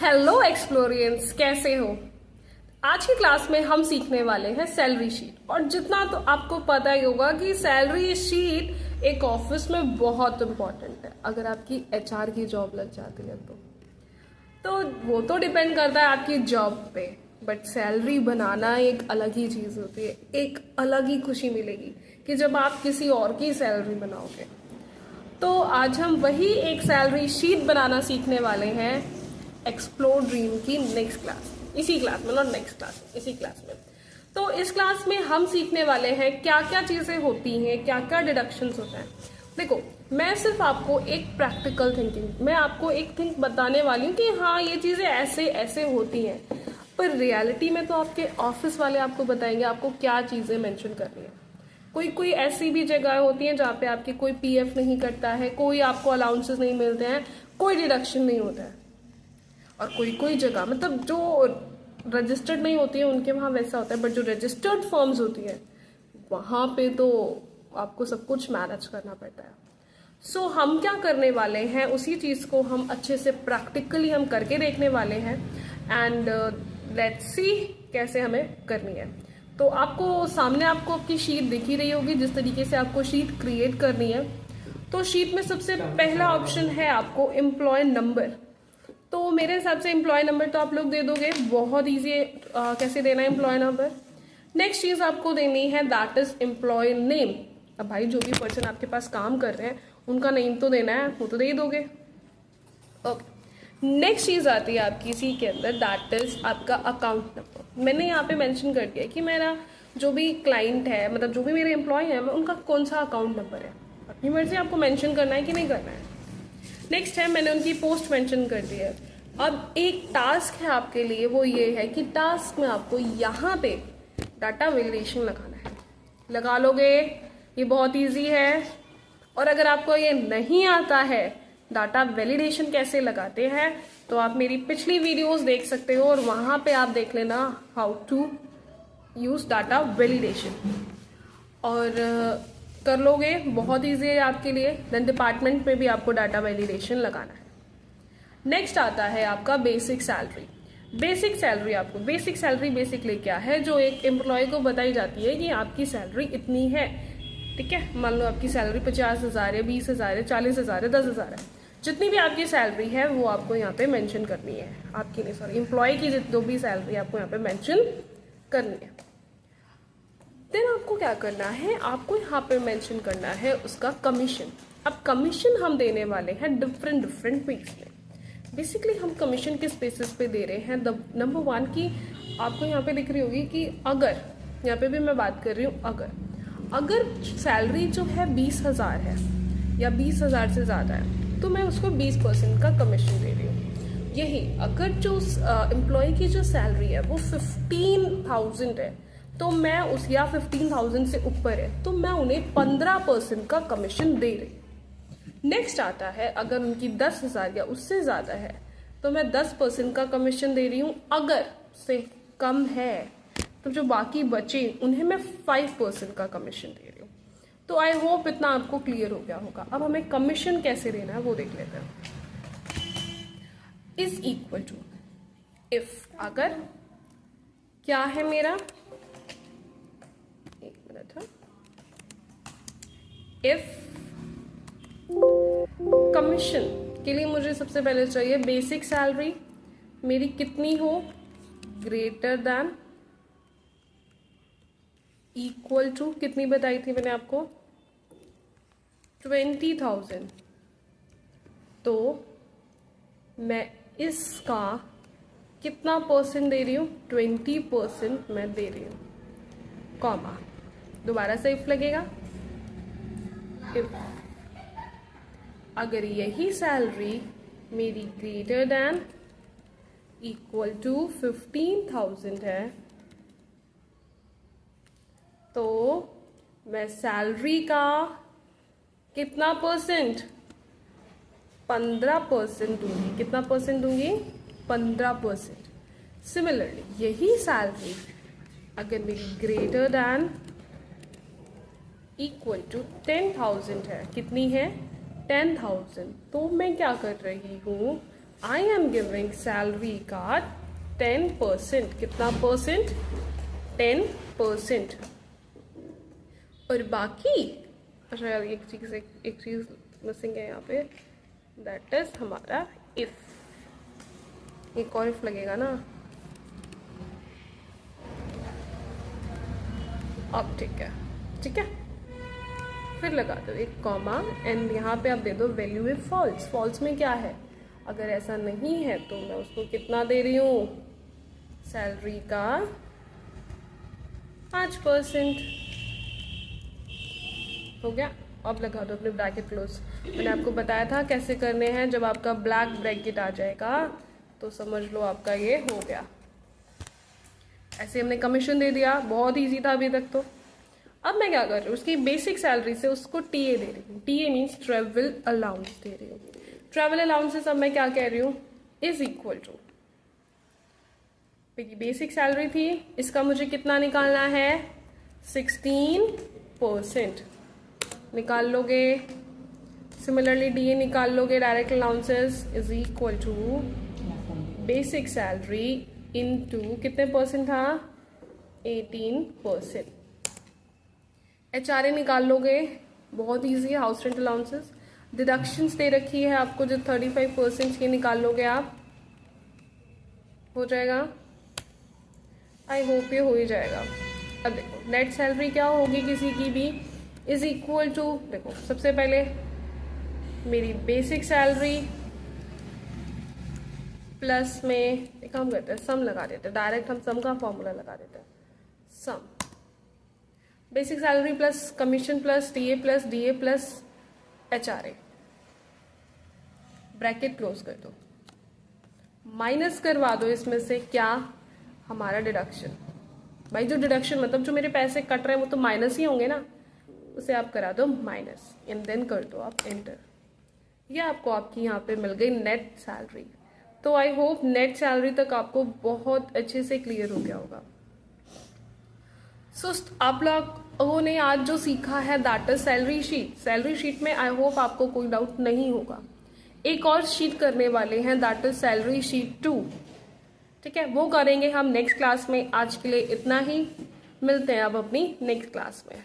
Hello एक्सप्लोरियंस, कैसे हो। आज की क्लास में हम सीखने वाले हैं सैलरी शीट। और जितना तो आपको पता ही होगा कि सैलरी शीट एक ऑफिस में बहुत इंपॉर्टेंट है। अगर आपकी एचआर की जॉब लग जाती है तो वो तो डिपेंड करता है आपकी जॉब पे, बट सैलरी बनाना एक अलग ही चीज़ होती है। एक अलग ही खुशी मिलेगी कि जब आप किसी और की सैलरी बनाओगे। तो आज हम वही एक सैलरी शीट बनाना सीखने वाले हैं एक्सप्लोर ड्रीम की नेक्स्ट क्लास, इसी क्लास में, नॉट नेक्स्ट क्लास, इसी क्लास में। तो इस क्लास में हम सीखने वाले हैं क्या क्या चीज़ें होती हैं, क्या क्या डिडक्शंस होते हैं। देखो, मैं सिर्फ आपको एक प्रैक्टिकल थिंकिंग, मैं आपको एक थिंक बताने वाली हूँ कि हाँ ये चीज़ें ऐसे ऐसे होती हैं, पर रियलिटी में तो आपके ऑफिस वाले आपको बताएंगे आपको क्या चीज़ें मेंशन करनी है। कोई कोई ऐसी भी जगह होती हैं जहाँ पे आपकी कोई पीएफ नहीं कटता है, कोई आपको अलाउंसेस नहीं मिलते हैं, कोई डिडक्शन नहीं होता है। और कोई कोई जगह मतलब जो रजिस्टर्ड नहीं होती है उनके वहाँ वैसा होता है, बट जो रजिस्टर्ड फर्म्स होती है वहाँ पे तो आपको सब कुछ मैनेज करना पड़ता है। सो हम क्या करने वाले हैं, उसी चीज़ को हम अच्छे से प्रैक्टिकली हम करके देखने वाले हैं। एंड लेट्स सी कैसे हमें करनी है। तो आपको सामने आपको आपकी शीट दिख ही रही होगी, जिस तरीके से आपको शीट क्रिएट करनी है। तो शीट में सबसे पहला ऑप्शन है आपको एम्प्लॉय नंबर। तो मेरे हिसाब से एम्प्लॉय नंबर तो आप लोग दे दोगे, बहुत ईजी है कैसे देना है एम्प्लॉय नंबर। नेक्स्ट चीज आपको देनी है दैट इज एम्प्लॉय नेम। अब भाई जो भी पर्सन आपके पास काम कर रहे हैं उनका नेम तो देना है, वो तो दे ही दोगे। ओके, नेक्स्ट चीज आती है आपकी इसी के अंदर दैट इज आपका अकाउंट नंबर। मैंने यहाँ पे मेंशन कर दिया कि मेरा जो भी क्लाइंट है, मतलब जो भी मेरे एम्प्लॉय है, उनका कौन सा अकाउंट नंबर है। अपनी मर्जी आपको मेंशन करना है कि नहीं करना है। नेक्स्ट है मैंने उनकी पोस्ट मेंशन कर दी है। अब एक टास्क है आपके लिए, वो ये है कि टास्क में आपको यहाँ पे डाटा वैलिडेशन लगाना है। लगा लोगे, ये बहुत इजी है। और अगर आपको ये नहीं आता है डाटा वैलिडेशन कैसे लगाते हैं, तो आप मेरी पिछली वीडियोस देख सकते हो और वहां पे आप देख लेना how to use data validation, और कर लोगे, बहुत ईजी है आपके लिए। देन डिपार्टमेंट में भी आपको डाटा वैलिडेशन लगाना है। नेक्स्ट आता है आपका बेसिक सैलरी। बेसिक सैलरी आपको बेसिक सैलरी बेसिकली क्या है, जो एक एम्प्लॉय को बताई जाती है कि आपकी सैलरी इतनी है। ठीक है, मान लो आपकी सैलरी 50,000 है, 20,000 है, 40,000 है, 10,000 है, जितनी भी आपकी सैलरी है वो आपको यहाँ पे मेंशन करनी है। आपकी नहीं, सॉरी, एम्प्लॉय की जो भी सैलरी आपको यहाँ पे मेंशन करनी है। देन आपको क्या करना है, आपको यहाँ पे मेंशन करना है उसका कमीशन। अब कमीशन हम देने वाले हैं डिफरेंट वेज में। बेसिकली हम कमीशन किस बेसिस पे दे रहे हैं। नंबर वन की आपको यहाँ पे दिख रही होगी कि अगर, यहाँ पे भी मैं बात कर रही हूँ, अगर सैलरी जो है 20,000 है या 20,000 से ज़्यादा है तो मैं उसको 20% का कमीशन दे रही हूँ। यही अगर जो एम्प्लॉय की जो सैलरी है वो 15,000 है तो मैं उस, या 15,000 से ऊपर है तो मैं उन्हें 15% का कमीशन दे रही हूँ। नेक्स्ट आता है अगर उनकी 10,000 या उससे ज़्यादा है तो मैं 10% का कमीशन दे रही हूँ। अगर से कम है तो जो बाकी बचे उन्हें मैं 5% का कमीशन दे रही हूँ। तो आई होप इतना आपको क्लियर हो गया होगा। अब हमें कमीशन कैसे देना है वो देख लेते हैं। इज इक्वल टू इफ, अगर क्या है मेरा, एक मिनट है, इफ कमीशन के लिए मुझे सबसे पहले चाहिए बेसिक सैलरी मेरी कितनी हो, ग्रेटर देन इक्वल टू, कितनी बताई थी मैंने आपको, 20,000। तो मैं इसका कितना परसेंट दे रही हूँ, 20% मैं दे रही हूँ, कॉमा, दोबारा से इफ लगेगा। इफ अगर यही सैलरी मेरी ग्रेटर देन इक्वल टू 15,000 है तो मैं सैलरी का कितना परसेंट, 15% दूंगी। कितना परसेंट दूंगी, 15%। सिमिलरली यही सैलरी अगर मेरी ग्रेटर देन इक्वल टू 10,000 है, कितनी है, 10,000, तो मैं क्या कर रही हूँ, आई एम गिविंग सैलरी का 10%। कितना परसेंट? 10%। और बाकी, अच्छा यार एक चीज मिसिंग है यहाँ पे, दैट इज हमारा इफ। एक और इफ लगेगा ना, अब ठीक है, ठीक है। फिर लगा दो एक कॉमा एंड यहाँ पे आप दे दो वैल्यू इफ फॉल्स। फॉल्स में क्या है, अगर ऐसा नहीं है तो मैं उसको कितना दे रही हूँ, सैलरी का 5%। हो गया। अब लगा दो अपने ब्रैकेट क्लोज। मैंने आपको बताया था कैसे करने हैं, जब आपका ब्लैक ब्रैकेट आ जाएगा तो समझ लो आपका ये हो गया। ऐसे हमने कमीशन दे दिया, बहुत ईजी था अभी तक तो। अब मैं क्या कर रही हूँ, उसकी बेसिक सैलरी से उसको टीए दे रही हूँ। टीए मीन्स ट्रेवल अलाउंस दे रही हूँ। ट्रेवल अलाउंसेस अब मैं क्या कह रही हूँ, इज इक्वल टू, मेरी बेसिक सैलरी थी, इसका मुझे कितना निकालना है, 16% निकाल लोगे। सिमिलरली डीए निकाल लोगे, direct allowances is equal to basic salary into कितने परसेंट था, 18%। एचआरए निकाल लोगे, बहुत इजी है, हाउस रेंट अलाउंसेस। डिडक्शंस दे रखी है आपको जो 35% की निकाल लोगे आप, हो जाएगा। आई होप ये हो ही जाएगा। अब देखो नेट सैलरी क्या होगी किसी की भी, इज इक्वल टू, देखो सबसे पहले मेरी बेसिक सैलरी प्लस में एक काम करते हैं, सम लगा देते हैं, डायरेक्ट हम सम का फॉर्मूला लगा देते हैं। Sum basic salary plus commission plus DA plus HRA, bracket close कर दो, माइनस करवा दो इसमें से क्या, हमारा डिडक्शन। भाई जो डिडक्शन मतलब जो मेरे पैसे कट रहे हैं वो तो माइनस ही होंगे ना, उसे आप करा दो माइनस एंड देन कर दो आप एंटर। ये आपको आपकी यहाँ पे मिल गई नेट सैलरी। तो आई होप नेट सैलरी तक आपको बहुत अच्छे से क्लियर हो गया होगा। सो आप लोगों ने आज जो सीखा है that is salary sheet. Salary sheet में आई होप आपको कोई डाउट नहीं होगा। एक और शीट करने वाले हैं दैट इज सैलरी शीट 2, ठीक है, वो करेंगे हम नेक्स्ट क्लास में। आज के लिए इतना ही, मिलते हैं अब अपनी नेक्स्ट क्लास में।